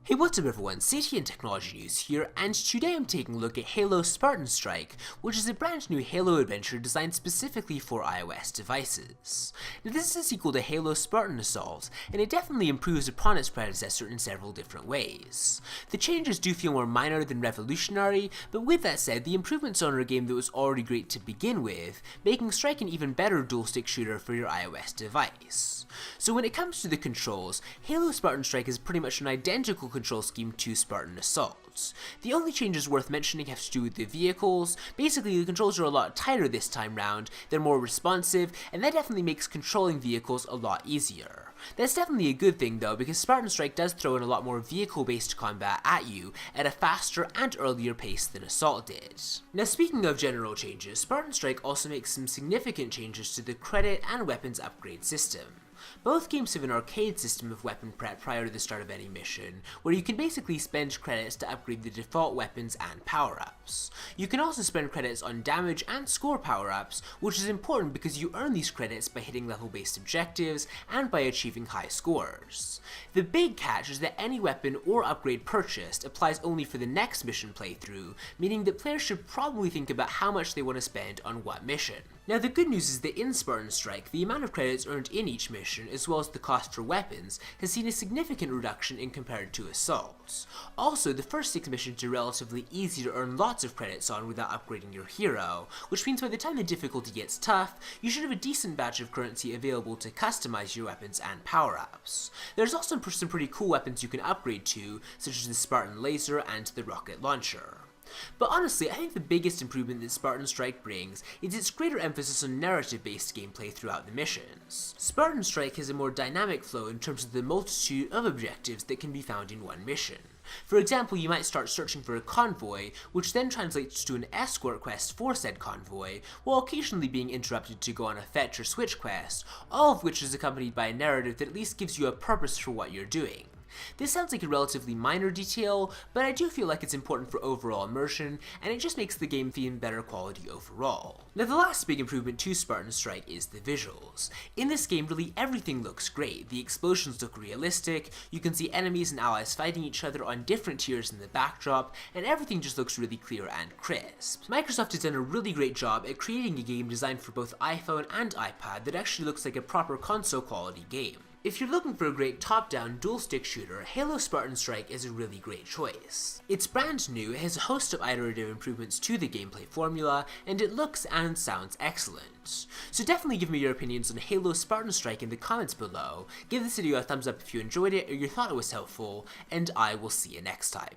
Hey, what's up everyone, CTNtechnologynews here, and today I'm taking a look at Halo Spartan Strike, which is a brand new Halo adventure designed specifically for iOS devices. Now this is a sequel to Halo Spartan Assault, and it definitely improves upon its predecessor in several different ways. The changes do feel more minor than revolutionary, but with that said, the improvements on a game that was already great to begin with, making Strike an even better dual-stick shooter for your iOS device. So when it comes to the controls, Halo Spartan Strike is pretty much an identical control scheme to Spartan Assault. The only changes worth mentioning have to do with the vehicles. Basically, the controls are a lot tighter this time round, they're more responsive, and that definitely makes controlling vehicles a lot easier. That's definitely a good thing though, because Spartan Strike does throw in a lot more vehicle-based combat at you at a faster and earlier pace than Assault did. Now speaking of general changes, Spartan Strike also makes some significant changes to the credit and weapons upgrade system. Both games have an arcade system of weapon prep prior to the start of any mission, where you can basically spend credits to upgrade the default weapons and power-ups. You can also spend credits on damage and score power-ups, which is important because you earn these credits by hitting level-based objectives and by achieving high scores. The big catch is that any weapon or upgrade purchased applies only for the next mission playthrough, meaning that players should probably think about how much they want to spend on what mission. Now the good news is that in Spartan Strike, the amount of credits earned in each mission, as well as the cost for weapons, has seen a significant reduction in compared to Assault. Also, the first 6 missions are relatively easy to earn lots of credits on without upgrading your hero, which means by the time the difficulty gets tough, you should have a decent batch of currency available to customize your weapons and power-ups. There's also some pretty cool weapons you can upgrade to, such as the Spartan Laser and the Rocket Launcher. But honestly, I think the biggest improvement that Spartan Strike brings is its greater emphasis on narrative-based gameplay throughout the missions. Spartan Strike has a more dynamic flow in terms of the multitude of objectives that can be found in one mission. For example, you might start searching for a convoy, which then translates to an escort quest for said convoy, while occasionally being interrupted to go on a fetch or switch quest, all of which is accompanied by a narrative that at least gives you a purpose for what you're doing. This sounds like a relatively minor detail, but I do feel like it's important for overall immersion, and it just makes the game feel better quality overall. Now the last big improvement to Spartan Strike is the visuals. In this game, really everything looks great. The explosions look realistic, you can see enemies and allies fighting each other on different tiers in the backdrop, and everything just looks really clear and crisp. Microsoft has done a really great job at creating a game designed for both iPhone and iPad that actually looks like a proper console quality game. If you're looking for a great top-down dual-stick shooter, Halo Spartan Strike is a really great choice. It's brand new, it has a host of iterative improvements to the gameplay formula, and it looks and sounds excellent. So definitely give me your opinions on Halo Spartan Strike in the comments below, give this video a thumbs up if you enjoyed it or you thought it was helpful, and I will see you next time.